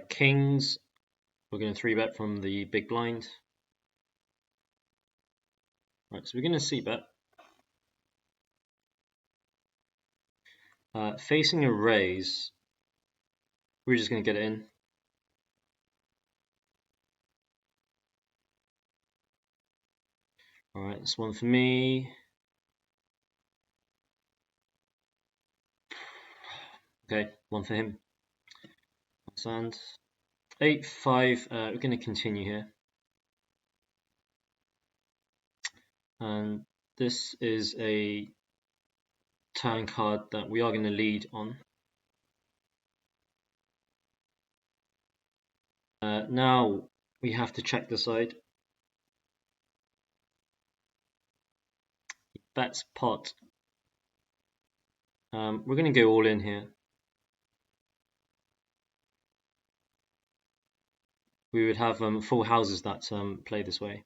Kings, we're going to 3-bet from the big blind. Right, so we're going to c-bet. Facing a raise, we're just going to get it in. Alright, this one for me. Okay, one for him. And 8-5, we're going to continue here. And this is a turn card that we are going to lead on. Now we have to check the side. Bets pot. We're going to go all in here. We would have full houses that play this way.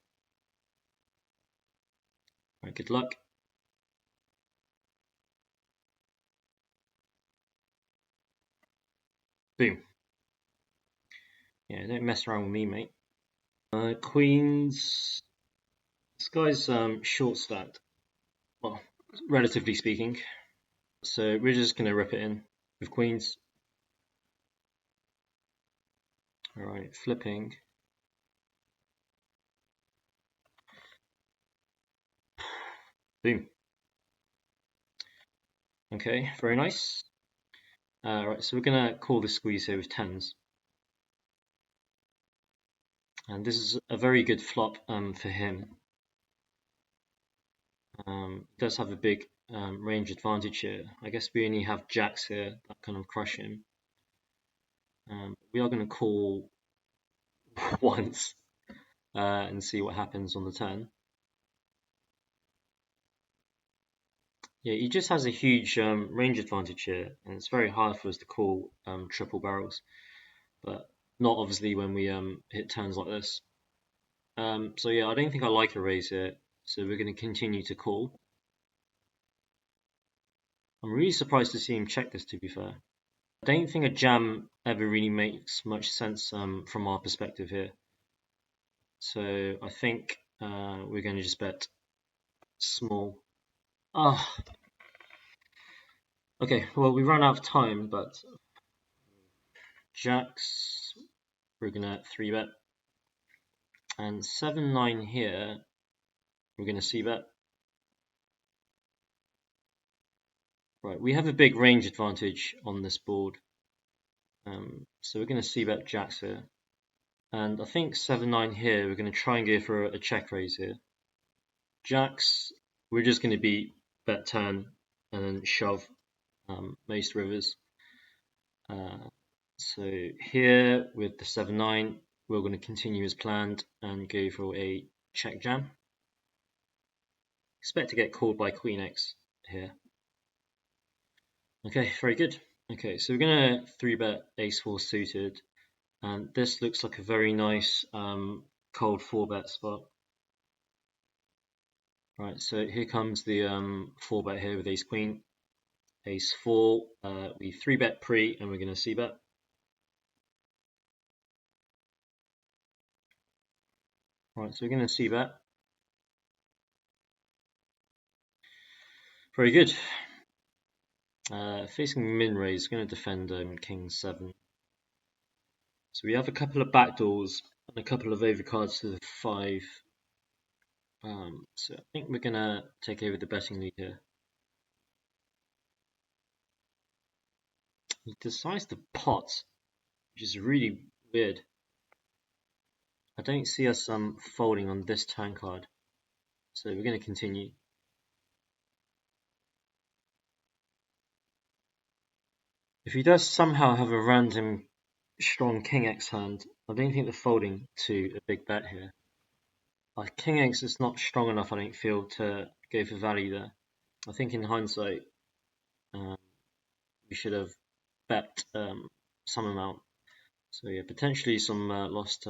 Right, good luck. Boom. Yeah, don't mess around with me, mate. Queens. This guy's short stacked. Well, relatively speaking. So we're just going to rip it in with queens. Alright, flipping. Boom. Okay, very nice. Right, so we're going to call this squeeze here with tens. And this is a very good flop for him. Does have a big range advantage here. I guess we only have jacks here that kind of crush him. We are going to call once and see what happens on the turn. Yeah, he just has a huge range advantage here, and it's very hard for us to call triple barrels, but not obviously when we hit turns like this. So yeah, I don't think I like a raise here, so we're going to continue to call. I'm really surprised to see him check this, to be fair. I don't think a jam ever really makes much sense from our perspective here. So I think we're going to just bet small. Okay, well, we run out of time, but jacks, we're going to 3-bet. And 7-9 here, we're going to c-bet. Right, we have a big range advantage on this board. So we're going to c-bet jacks here. And I think 7-9 here, we're going to try and go for a check raise here. Jacks, we're just going to be bet turn and then shove most rivers. So here with the 7-9, we're going to continue as planned and go for a check jam. Expect to get called by Queen X here. Okay, very good. Okay, so we're going to 3-bet Ace-4 suited, and this looks like a very nice cold 4-bet spot. Right, so here comes the 4-bet here with Ace-Queen. Ace-4, we 3-bet pre, and we're going to c-bet. Right, so we're going to c-bet. Very good. Facing min raise, going to defend King 7. So we have a couple of backdoors and a couple of overcards to the 5. So I think we're going to take over the betting lead here. He decides to pot, which is really weird. I don't see us folding on this turn card. So we're going to continue. If he does somehow have a random strong King X hand, I don't think they're folding to a big bet here. Like King X is not strong enough, I don't feel, to go for value there. I think in hindsight, we should have bet some amount. So yeah, potentially some lost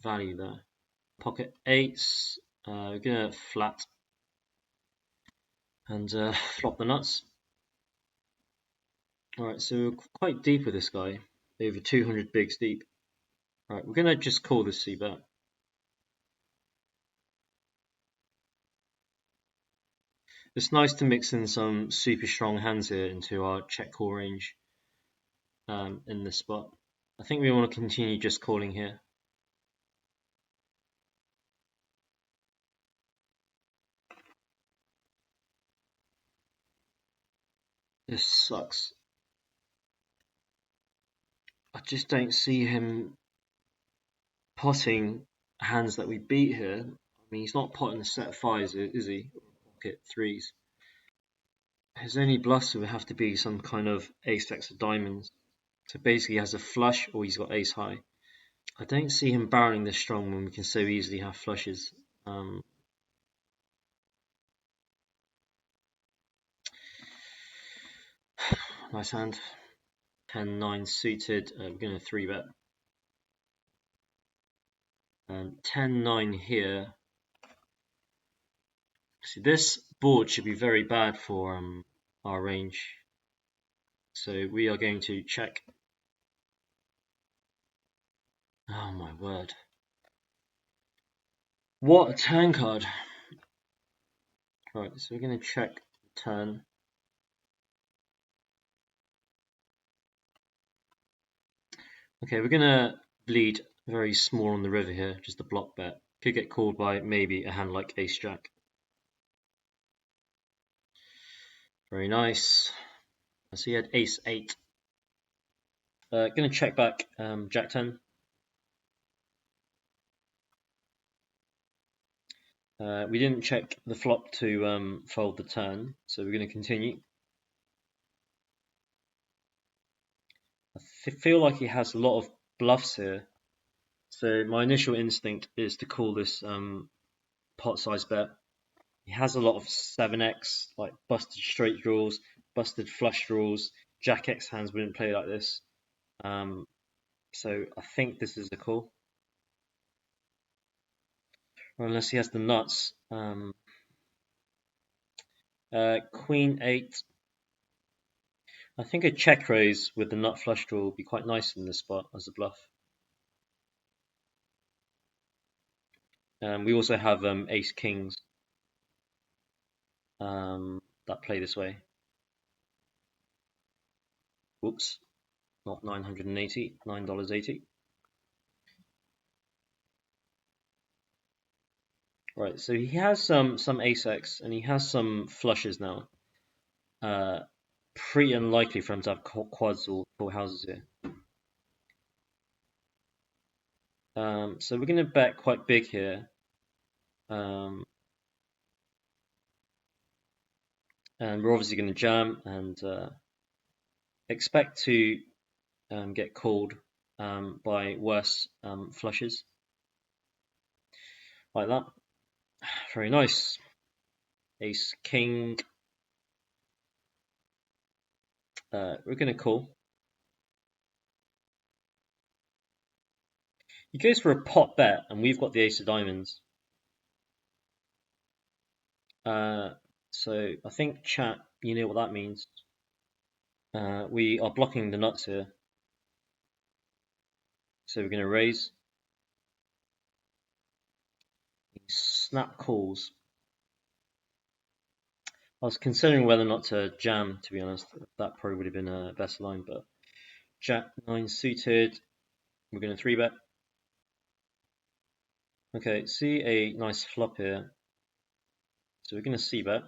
value there. Pocket 8s, we're gonna flat and flop the nuts. Alright, so we're quite deep with this guy. over 200 bigs deep. Right, we're going to just call this c-bet. It's nice to mix in some super strong hands here into our check call range in this spot. I think we want to continue just calling here. This sucks. I just don't see him potting hands that we beat here. I mean, he's not potting a set of fives, is he? Pocket threes. His only bluffs would have to be some kind of ace-x of diamonds. So basically he has a flush or he's got ace high. I don't see him barreling this strong when we can so easily have flushes. Nice hand. 10-9 suited. We're going to 3-bet. 10-9 here. See, this board should be very bad for our range. So we are going to check. Oh my word. What a turn card. Right, so we're going to check the turn. Okay, we're going to bleed very small on the river here, just a block bet. Could get called by maybe a hand like ace-jack. Very nice. So he had ace-8. Going to check back jack-10. We didn't check the flop to fold the turn, so we're going to continue. I feel like he has a lot of bluffs here, so my initial instinct is to call this pot size bet. He has a lot of 7x, like busted straight draws, busted flush draws. Jack X hands wouldn't play like this, so I think this is a call. Or unless he has the nuts. Queen 8. I think a check raise with the nut flush draw would be quite nice in this spot as a bluff. We also have ace kings that play this way. Whoops, not $980, $9.80. Right, so he has some ace-x and he has some flushes now. Pretty unlikely for him to have quads or full houses here. So we're going to bet quite big here. And we're obviously going to jam and expect to get called by worse flushes. Like that. Very nice. Ace, king. We're going to call. He goes for a pot bet, and we've got the ace of diamonds. So I think chat, you know what that means. We are blocking the nuts here. So we're going to raise. He snap calls. I was considering whether or not to jam, to be honest. That probably would have been a better line, but jack 9 suited. We're going to 3-bet. Okay, see a nice flop here. So we're going to c-bet.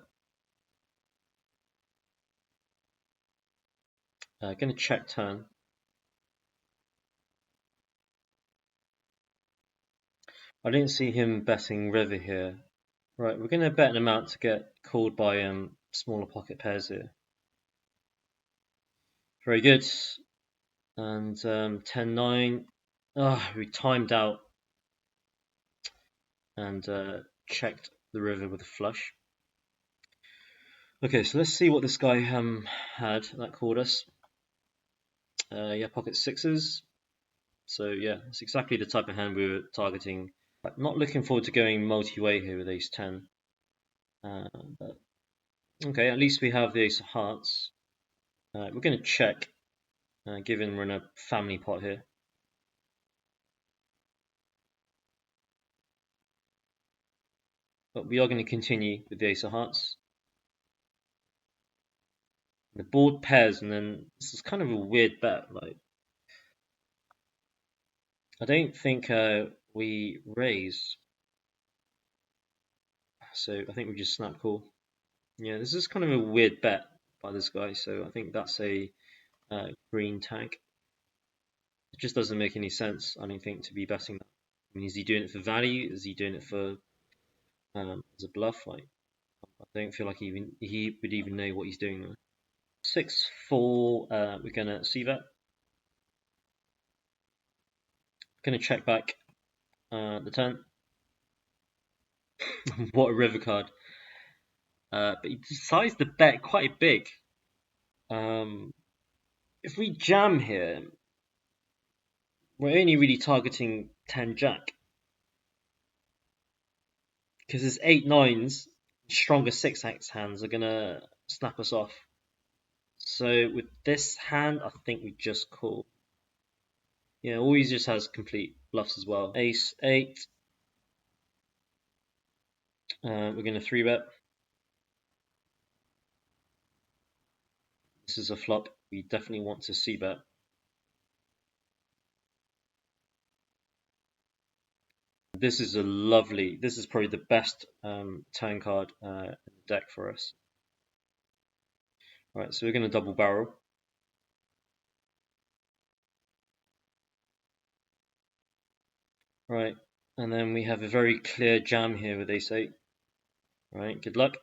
Going to check turn. I didn't see him betting river here. Right, we're going to bet an amount to get called by smaller pocket pairs here. Very good. And 10-9. We timed out and checked the river with a flush. Okay, so let's see what this guy had that called us. Yeah, pocket sixes. So yeah, it's exactly the type of hand we were targeting. But not looking forward to going multi-way here with ace 10. But okay, at least we have the ace of hearts. We're going to check given we're in a family pot here. But we are going to continue with the ace of hearts. The board pairs, and then this is kind of a weird bet. Like, I don't think we raise, so I think we just snap call. Yeah, this is kind of a weird bet by this guy, so I think that's a green tag. It just doesn't make any sense, I don't think, to be betting that. I mean, is he doing it for value? Is he doing it for as a bluff? Like, I don't feel like he would even know what he's doing there. 6-4, we're gonna see that. Gonna check back the turn. What a river card! But he decides to bet quite big. If we jam here, we're only really targeting 10 jack. Because his 8-9s, stronger 6-8 hands are gonna snap us off. So with this hand, I think we just call. Yeah, always just has complete bluffs as well. Ace 8. We're gonna 3-bet. This is a flop. We definitely want to c-bet. This is a lovely. This is probably the best turn card in the deck for us. Right, so we're gonna double barrel. Right, and then we have a very clear jam here with ace 8. Right, good luck.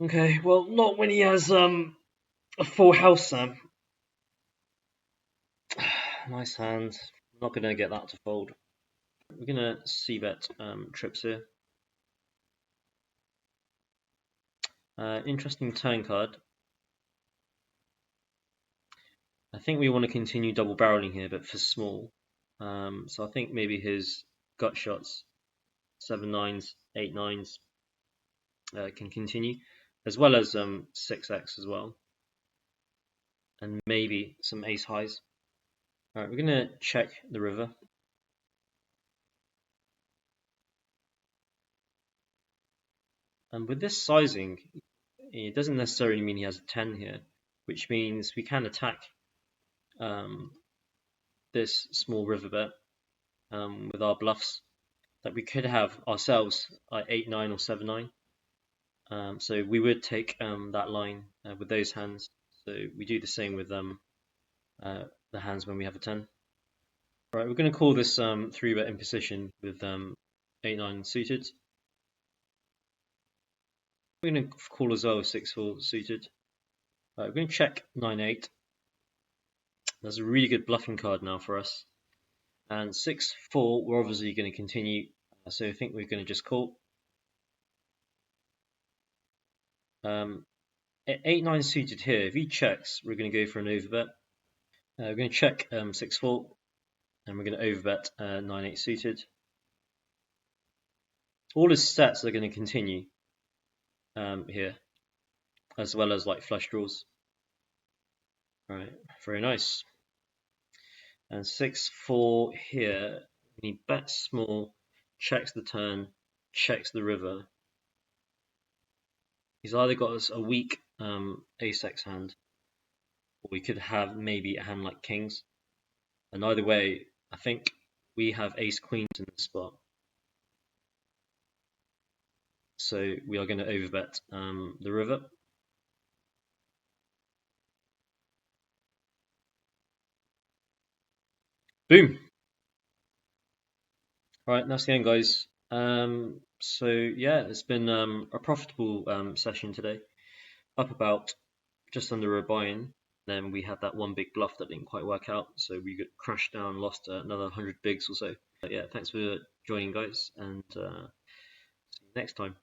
Okay, well, not when he has a full house, Sam. Nice hand. I'm not gonna get that to fold. We're gonna c-bet trips here. Interesting turn card. I think we want to continue double barreling here, but for small. So I think maybe his gut shots, 7-9s, 8-9s, can continue, as well as 6x as well, and maybe some ace highs. All right, we're gonna check the river. And with this sizing, it doesn't necessarily mean he has a 10 here, which means we can attack this small river bet with our bluffs that we could have ourselves at 8-9 or 7-9. So we would take that line with those hands. So we do the same with the hands when we have a 10. Right, we're going to call this 3-bet in position with 8-9 suited. We're going to call as well 6-4 suited. Right, we're going to check 9-8. That's a really good bluffing card now for us. And 6-4, we're obviously going to continue. So I think we're going to just call. 8-9 suited here. If he checks, we're going to go for an overbet. We're going to check 6-4, and we're going to overbet 9-8 suited. All his sets are going to continue here, as well as like flush draws. All right, very nice. And 6-4 here, he bets small, checks the turn, checks the river. He's either got us a weak ace-x hand, or we could have maybe a hand like kings. And either way, I think we have ace-queens in the spot. So we are going to overbet the river. Boom! Right, that's the end, guys. So yeah, it's been a profitable session today. Up about just under a buy-in. Then we had that one big bluff that didn't quite work out, so we got crashed down, lost another 100 bigs or so. But yeah, thanks for joining, guys, and see you next time.